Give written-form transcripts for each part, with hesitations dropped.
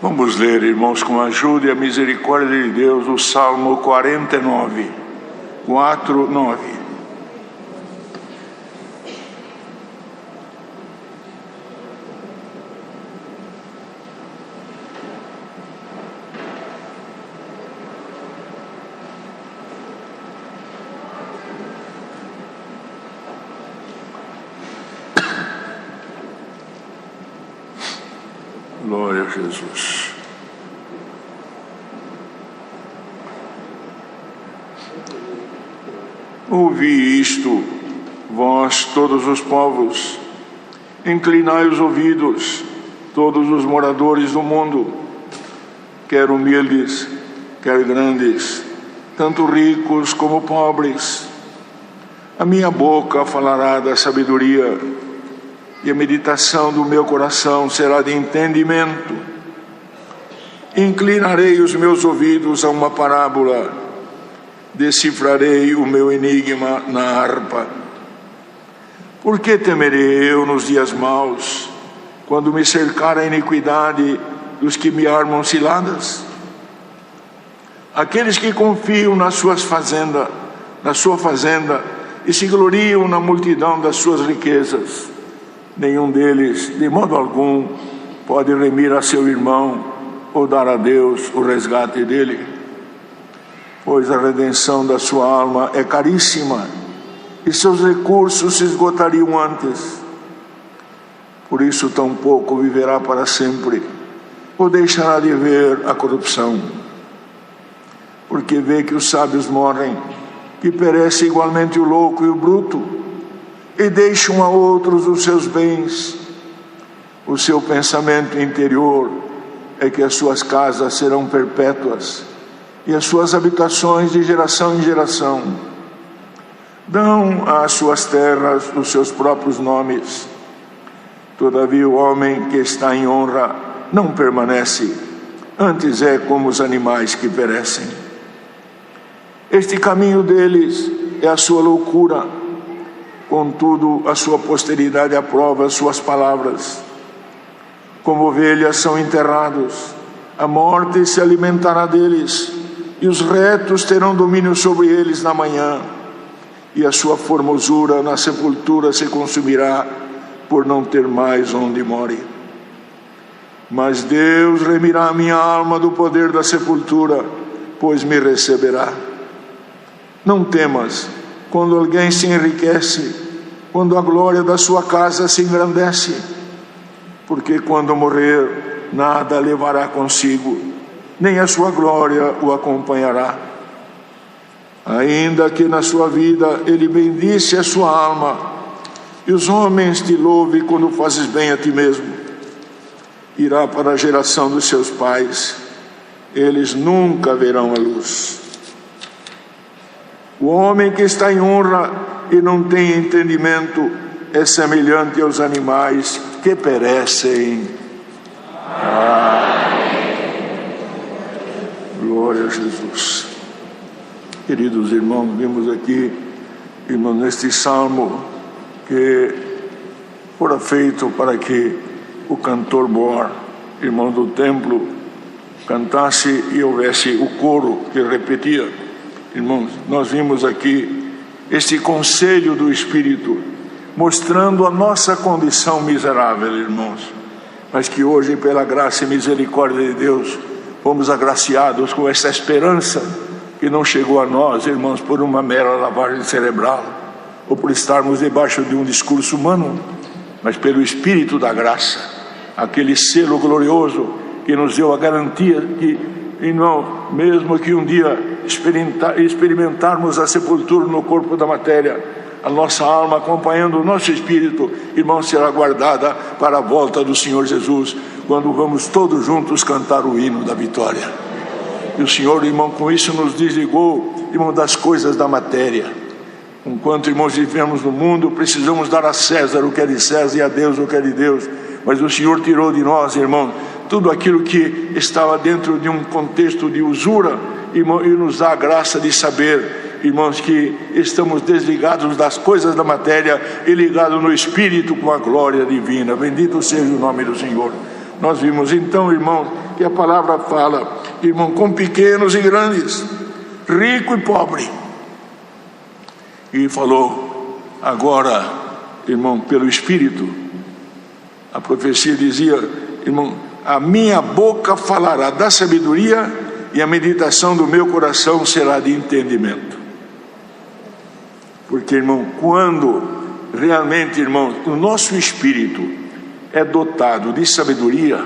Vamos ler, irmãos, com a ajuda e a misericórdia de Deus, o Salmo 49, 4, 9. Glória a Jesus. Ouvi isto, vós todos os povos, inclinai os ouvidos, todos os moradores do mundo, quer humildes, quer grandes, tanto ricos como pobres. A minha boca falará da sabedoria, e a meditação do meu coração será de entendimento. Inclinarei os meus ouvidos a uma parábola, decifrarei o meu enigma na harpa. Por que temerei eu nos dias maus, quando me cercar a iniquidade dos que me armam ciladas? Aqueles que confiam na sua fazenda, e se gloriam na multidão das suas riquezas, nenhum deles, de modo algum, pode remir a seu irmão ou dar a Deus o resgate dele, pois a redenção da sua alma é caríssima e seus recursos se esgotariam antes. Por isso tampouco viverá para sempre, ou deixará de ver a corrupção. Porque vê que os sábios morrem, que perece igualmente o louco e o bruto, e deixam a outros os seus bens. O seu pensamento interior é que as suas casas serão perpétuas e as suas habitações de geração em geração. Dão às suas terras os seus próprios nomes. Todavia o homem que está em honra não permanece, antes é como os animais que perecem. Este caminho deles é a sua loucura, contudo a sua posteridade aprova as suas palavras. Como ovelhas são enterrados, a morte se alimentará deles, e os retos terão domínio sobre eles na manhã, e a sua formosura na sepultura se consumirá, por não ter mais onde more. Mas Deus remirá a minha alma do poder da sepultura, pois me receberá. Não temas quando alguém se enriquece, quando a glória da sua casa se engrandece, porque quando morrer, nada levará consigo, nem a sua glória o acompanhará. Ainda que na sua vida ele bendice a sua alma, e os homens te louvem quando fazes bem a ti mesmo, irá para a geração dos seus pais, eles nunca verão a luz. O homem que está em honra e não tem entendimento é semelhante aos animais que perecem. Glória a Jesus. Queridos irmãos, vimos aqui, irmãos, neste salmo que fora feito para que o cantor Boar, irmão do templo, cantasse e houvesse o coro que repetia. Irmãos, nós vimos aqui este conselho do Espírito, mostrando a nossa condição miserável, irmãos, mas que hoje, pela graça e misericórdia de Deus, fomos agraciados com essa esperança que não chegou a nós, irmãos, por uma mera lavagem cerebral, ou por estarmos debaixo de um discurso humano, mas pelo Espírito da graça, aquele selo glorioso que nos deu a garantia que, irmão, mesmo que um dia experimentarmos a sepultura no corpo da matéria, a nossa alma acompanhando o nosso espírito, irmão, será guardada para a volta do Senhor Jesus, quando vamos todos juntos cantar o hino da vitória. E o Senhor, irmão, com isso nos desligou, irmão, das coisas da matéria. Enquanto, irmãos, vivemos no mundo, precisamos dar a César o que é de César e a Deus o que é de Deus. Mas o Senhor tirou de nós, irmão, tudo aquilo que estava dentro de um contexto de usura, irmão, e nos dá a graça de saber, irmãos, que estamos desligados das coisas da matéria e ligados no Espírito com a glória divina. Bendito seja o nome do Senhor. Nós vimos então, irmãos, que a palavra fala, irmão, com pequenos e grandes, rico e pobre. E falou agora, irmão, pelo Espírito. A profecia dizia, irmão, a minha boca falará da sabedoria e a meditação do meu coração será de entendimento. Porque, irmão, quando realmente, irmão, o nosso espírito é dotado de sabedoria,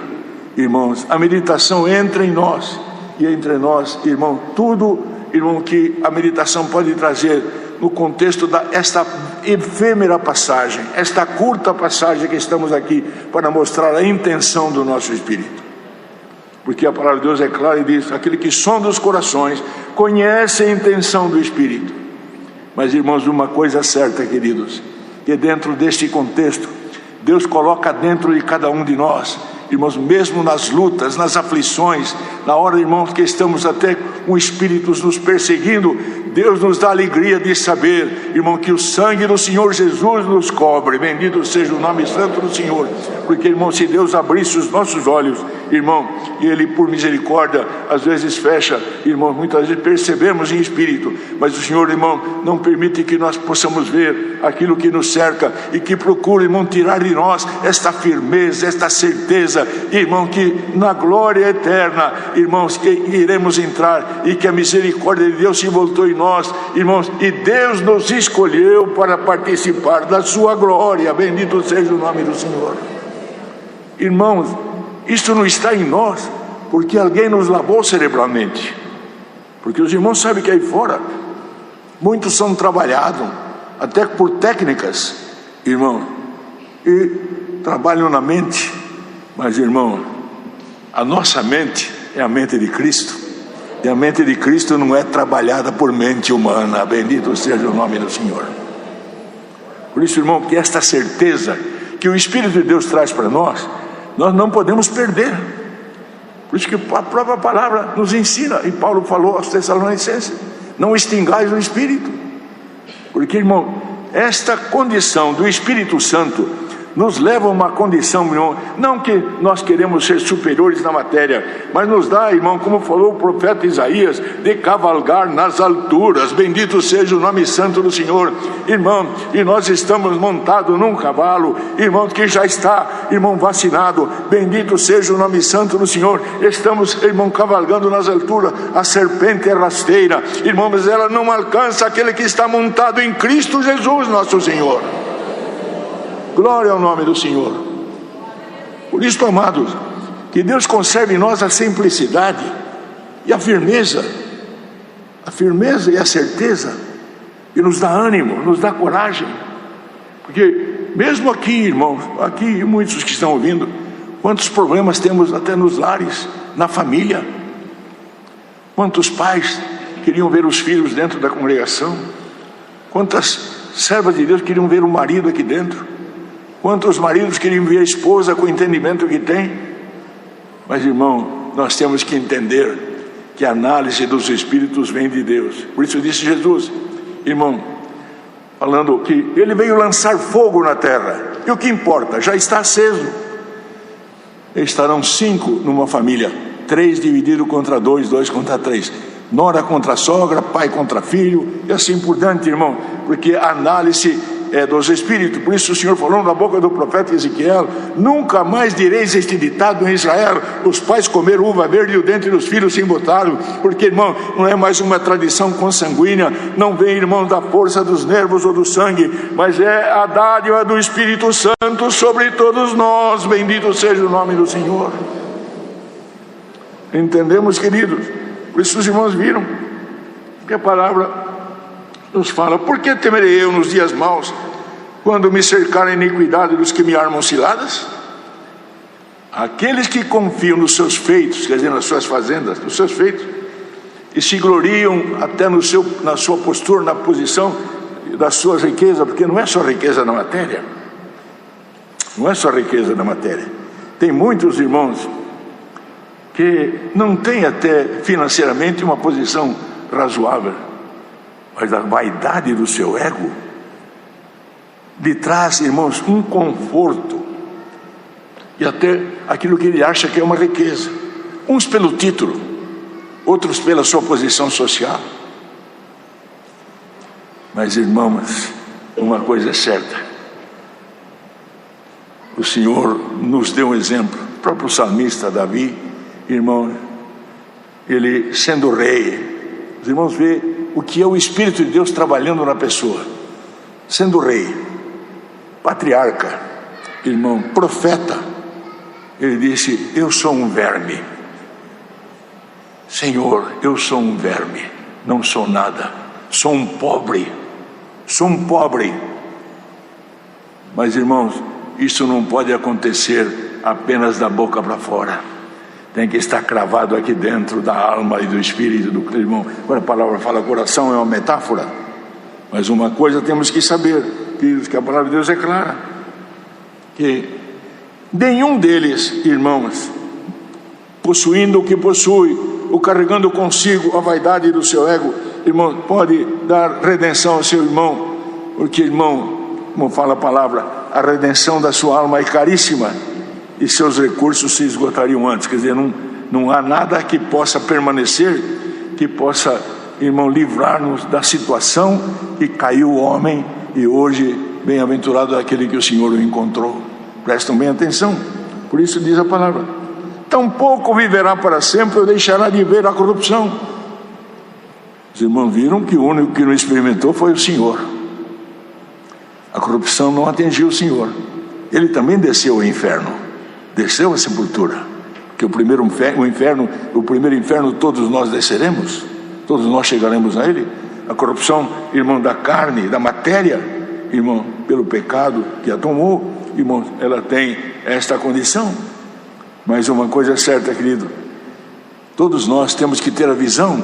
irmãos, a meditação entra em nós, e entre nós, irmão, tudo, irmão, que a meditação pode trazer no contexto desta efêmera passagem, esta curta passagem que estamos aqui para mostrar a intenção do nosso espírito. Porque a palavra de Deus é clara e diz, aquele que sonda os corações conhece a intenção do Espírito. Mas, irmãos, uma coisa certa, queridos, que dentro deste contexto, Deus coloca dentro de cada um de nós, irmãos, mesmo nas lutas, nas aflições, na hora, irmãos, que estamos até com espíritos nos perseguindo, Deus nos dá a alegria de saber, irmão, que o sangue do Senhor Jesus nos cobre. Bendito seja o nome santo do Senhor. Porque, irmão, se Deus abrisse os nossos olhos, irmão, e Ele por misericórdia às vezes fecha, irmão, muitas vezes percebemos em espírito, mas o Senhor, irmão, não permite que nós possamos ver aquilo que nos cerca e que procura, irmão, tirar de nós esta firmeza, esta certeza, irmão, que na glória eterna, irmãos, que iremos entrar e que a misericórdia de Deus se voltou em nós, irmãos, e Deus nos escolheu para participar da sua glória. Bendito seja o nome do Senhor. Irmãos, isso não está em nós porque alguém nos lavou cerebralmente, porque os irmãos sabem que aí fora muitos são trabalhados até por técnicas, irmão, e trabalham na mente. Mas, irmão, a nossa mente é a mente de Cristo, e a mente de Cristo não é trabalhada por mente humana. Bendito seja o nome do Senhor. Por isso, irmão, que esta certeza que o Espírito de Deus traz para nós não podemos perder. Por isso que a própria palavra nos ensina, e Paulo falou aos Tessalonicenses, não extingais o Espírito. Porque, irmão, esta condição do Espírito Santo nos leva a uma condição, irmão, não que nós queremos ser superiores na matéria, mas nos dá, irmão, como falou o profeta Isaías, de cavalgar nas alturas. Bendito seja o nome santo do Senhor, irmão, e nós estamos montados num cavalo, irmão, que já está, irmão, vacinado. Bendito seja o nome santo do Senhor. Estamos, irmão, cavalgando nas alturas. A serpente é rasteira, irmão, mas ela não alcança aquele que está montado em Cristo Jesus, nosso Senhor. Glória ao nome do Senhor. Por isso, amados, que Deus conserve em nós a simplicidade e a firmeza e a certeza, e nos dá ânimo, nos dá coragem. Porque mesmo aqui, irmãos, aqui muitos que estão ouvindo, quantos problemas temos até nos lares, na família. Quantos pais queriam ver os filhos dentro da congregação, quantas servas de Deus queriam ver o marido aqui dentro, quantos maridos queriam ver a esposa com o entendimento que tem. Mas, irmão, nós temos que entender que a análise dos espíritos vem de Deus. Por isso disse Jesus, irmão, falando que ele veio lançar fogo na terra, e o que importa? Já está aceso. Estarão 5 numa família, 3 divididos contra 2, 2 contra 3, nora contra sogra, pai contra filho, e assim por diante, irmão, porque a análise é dos espíritos. Por isso o Senhor falou na boca do profeta Ezequiel: nunca mais direis este ditado em Israel: os pais comeram uva verde e o dente dos filhos se embotaram. Porque, irmão, não é mais uma tradição consanguínea, não vem, irmão, da força dos nervos ou do sangue, mas é a dádiva do Espírito Santo sobre todos nós. Bendito seja o nome do Senhor. Entendemos, queridos? Por isso os irmãos viram que a palavra nos fala: por que temerei eu nos dias maus, quando me cercar a iniquidade dos que me armam ciladas? Aqueles que confiam nos seus feitos, quer dizer, nas suas fazendas, nos seus feitos, e se gloriam até na sua postura, na posição da sua riqueza, porque não é só riqueza na matéria, não é só riqueza na matéria. Tem muitos irmãos que não têm até financeiramente uma posição razoável, mas a vaidade do seu ego lhe traz, irmãos, um conforto, e até aquilo que ele acha que é uma riqueza. uns pelo título, outros pela sua posição social. Mas, irmãos, uma coisa é certa: o Senhor nos deu um exemplo. O próprio salmista Davi, irmão, ele sendo rei, os irmãos vê o que é o Espírito de Deus trabalhando na pessoa. Sendo rei, patriarca, irmão, profeta, ele disse: eu sou um verme. Senhor, eu sou um verme, não sou nada, sou um pobre. Mas, irmãos, isso não pode acontecer apenas da boca para fora. Tem que estar cravado aqui dentro da alma e do espírito do irmão. Quando a palavra fala coração, é uma metáfora. Mas uma coisa temos que saber, que a palavra de Deus é clara: que nenhum deles, irmãos, possuindo o que possui, ou carregando consigo a vaidade do seu ego, irmão, pode dar redenção ao seu irmão. Porque, irmão, como fala a palavra, a redenção da sua alma é caríssima, e seus recursos se esgotariam antes. Quer dizer, não há nada que possa permanecer, que possa, irmão, livrar-nos da situação que caiu o homem, e hoje, bem-aventurado é aquele que o Senhor o encontrou. Prestam bem atenção. Por isso diz a palavra: tampouco viverá para sempre, ou deixará de ver a corrupção. Os irmãos viram que o único que não experimentou foi o Senhor. A corrupção não atingiu o Senhor. Ele também desceu ao inferno, desceu à sepultura. Porque o primeiro inferno todos nós desceremos, todos nós chegaremos a ele. A corrupção, irmão, da carne, da matéria, irmão, pelo pecado que a tomou, irmão, ela tem esta condição. Mas uma coisa é certa, querido: todos nós temos que ter a visão,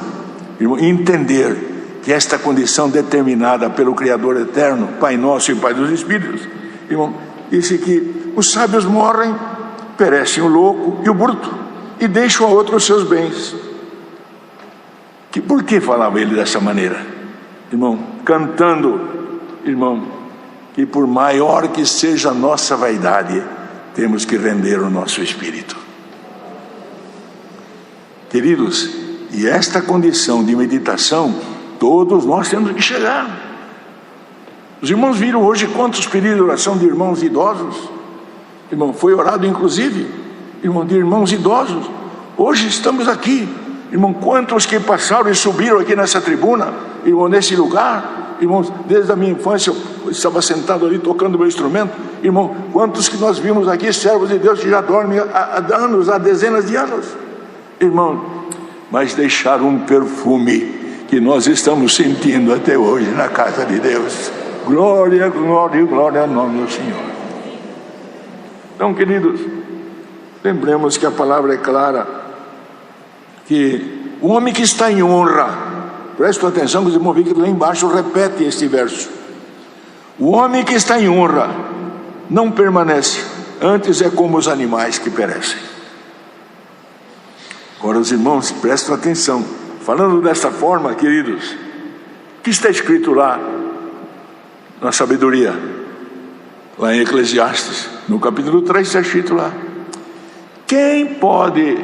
irmão, e entender que esta condição determinada pelo Criador eterno, Pai nosso e Pai dos Espíritos, irmão, disse que os sábios morrem, perecem o louco e o bruto, e deixam a outro os seus bens. Por que falava ele dessa maneira? Irmão, cantando, irmão, que por maior que seja a nossa vaidade, temos que render o nosso espírito. Queridos, e esta condição de meditação, todos nós temos que chegar. Os irmãos viram hoje quantos pedidos de oração de irmãos idosos? Irmão, foi orado inclusive, irmão, de irmãos idosos. Hoje estamos aqui, irmão, quantos que passaram e subiram aqui nessa tribuna, irmão, nesse lugar, irmãos, desde a minha infância eu estava sentado ali tocando meu instrumento, irmão, quantos que nós vimos aqui, servos de Deus que já dormem há anos, há dezenas de anos, irmão, mas deixaram um perfume que nós estamos sentindo até hoje na casa de Deus. Glória, glória, glória ao nome do Senhor. Então, queridos, lembremos que a palavra é clara, que o homem que está em honra, prestem atenção que os irmãos veem que lá embaixo repete este verso: o homem que está em honra não permanece, antes é como os animais que perecem. Agora os irmãos prestem atenção, falando desta forma, queridos, o que está escrito lá na sabedoria, lá em Eclesiastes, no capítulo 3 está escrito lá: quem pode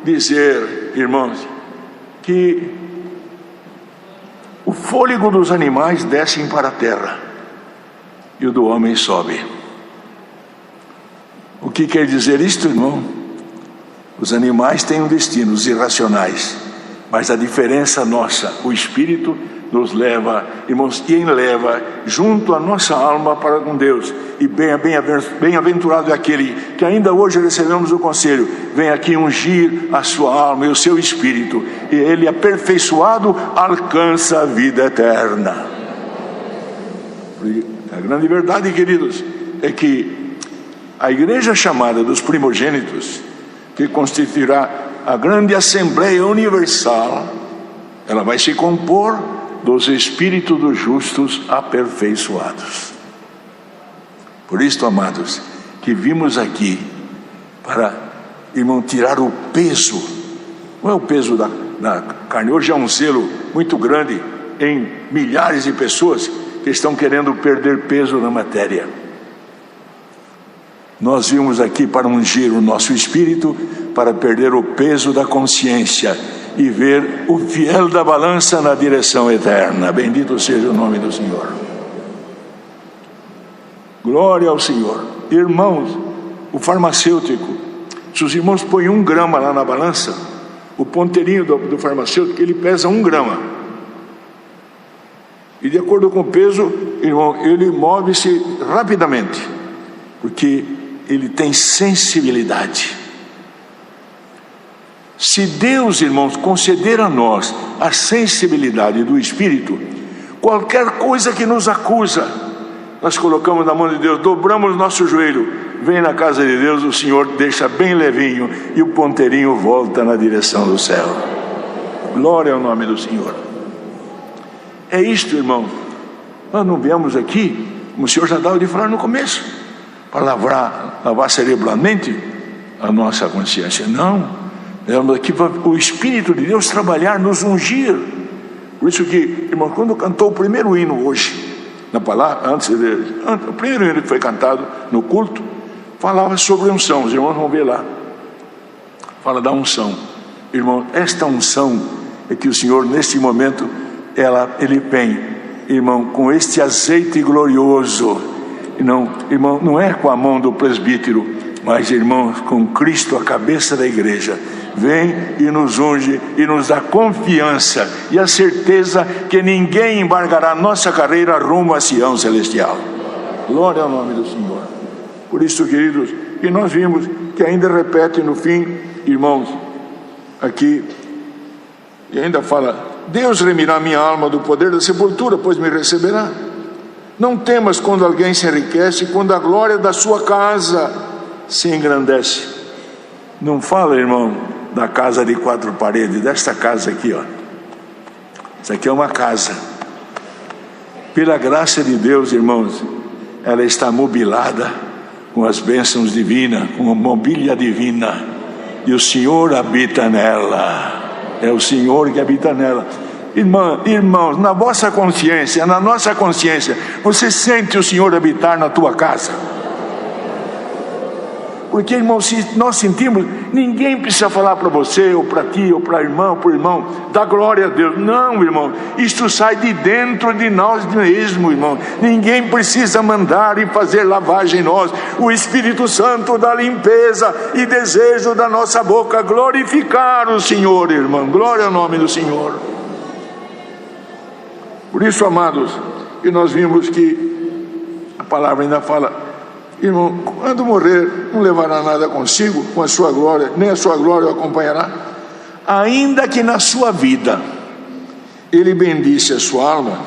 dizer, irmãos, que o fôlego dos animais descem para a terra e o do homem sobe? O que quer dizer isto, irmão? Os animais têm um destino, os irracionais, mas a diferença nossa, o Espírito nos leva, irmãos, e enleva junto a nossa alma para com Deus. E bem-aventurado é aquele que ainda hoje recebemos o conselho: vem aqui ungir a sua alma e o seu espírito, e ele, aperfeiçoado, alcança a vida eterna. A grande verdade, queridos, é que a igreja chamada dos primogênitos, que constituirá a grande Assembleia Universal, ela vai se compor dos espíritos dos justos aperfeiçoados. Por isso, amados, que vimos aqui para, irmão, tirar o peso, não é o peso da carne. Hoje há um zelo muito grande em milhares de pessoas que estão querendo perder peso na matéria. Nós vimos aqui para ungir o nosso espírito, para perder o peso da consciência e ver o fiel da balança na direção eterna. Bendito seja o nome do Senhor. Glória ao Senhor. Irmãos, o farmacêutico, se os irmãos põem 1 grama lá na balança, o ponteirinho do farmacêutico, ele pesa 1 grama. E de acordo com o peso, irmão, ele move-se rapidamente, porque ele tem sensibilidade. Se Deus, irmãos, conceder a nós a sensibilidade do Espírito, qualquer coisa que nos acusa, nós colocamos na mão de Deus, dobramos nosso joelho, vem na casa de Deus, o Senhor deixa bem levinho e o ponteirinho volta na direção do céu. Glória ao nome do Senhor. É isto, irmão. Nós não viemos aqui, como o Senhor já dava de falar no começo, para lavar cerebralmente a nossa consciência. Não, viemos aqui para o Espírito de Deus trabalhar, nos ungir. Por isso que, irmão, quando cantou o primeiro hino hoje, na palavra, o primeiro hino que foi cantado no culto, falava sobre unção. Os irmãos vão ver lá, fala da unção. Irmão, esta unção é que o Senhor neste momento ele vem, irmão, com este azeite glorioso. Não, irmão, não é com a mão do presbítero, mas, irmão, com Cristo, a cabeça da igreja, vem e nos unge e nos dá confiança e a certeza que ninguém embargará nossa carreira rumo a Sião celestial. Glória ao nome do Senhor. Por isso, queridos, e nós vimos que ainda repete no fim, irmãos, aqui, e ainda fala: Deus remirá minha alma do poder da sepultura, pois me receberá. Não temas quando alguém se enriquece, quando a glória da sua casa se engrandece. Não fala, irmão, da casa de 4 paredes, desta casa aqui, ó. Isso aqui é uma casa. Pela graça de Deus, irmãos, ela está mobilada com as bênçãos divinas, com a mobília divina, e o Senhor habita nela. É o Senhor que habita nela. Irmãos, na vossa consciência, na nossa consciência, você sente o Senhor habitar na tua casa? Porque, irmão, se nós sentimos, ninguém precisa falar para você, ou para ti, ou para irmão, para o irmão, dá glória a Deus. Não, irmão, isto sai de dentro de nós mesmos, irmão. Ninguém precisa mandar e fazer lavagem em nós. O Espírito Santo dá limpeza e desejo da nossa boca glorificar o Senhor, irmão. Glória ao nome do Senhor. Por isso, amados, e nós vimos que a palavra ainda fala: irmão, quando morrer, não levará nada consigo, com a sua glória, nem a sua glória o acompanhará. Ainda que na sua vida ele bendisse a sua alma,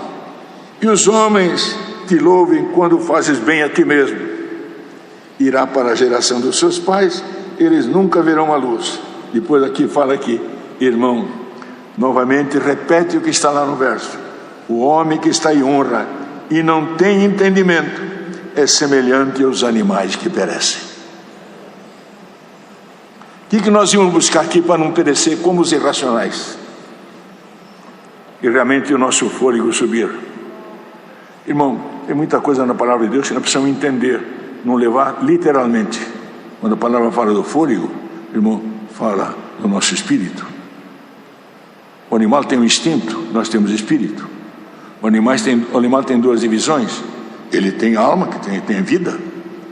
e os homens te louvem quando fazes bem a ti mesmo, irá para a geração dos seus pais, eles nunca verão a luz. Depois aqui fala aqui, irmão, novamente repete o que está lá no verso: o homem que está em honra e não tem entendimento é semelhante aos animais que perecem. O que nós íamos buscar aqui para não perecer como os irracionais? E realmente o nosso fôlego subir. Irmão, tem muita coisa na palavra de Deus que nós precisamos entender, não levar literalmente. Quando a palavra fala do fôlego, irmão, fala do nosso espírito. O animal tem um instinto, nós temos espírito. O animal tem 2 divisões. Ele tem alma, que tem vida.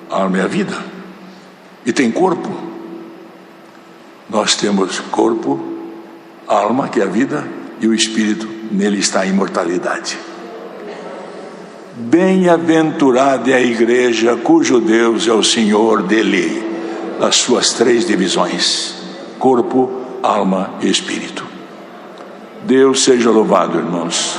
A alma é a vida. E tem corpo. Nós temos corpo, alma, que é a vida, e o espírito, nele está a imortalidade. Bem-aventurada é a igreja cujo Deus é o Senhor dele, as suas 3 divisões: corpo, alma e espírito. Deus seja louvado, irmãos.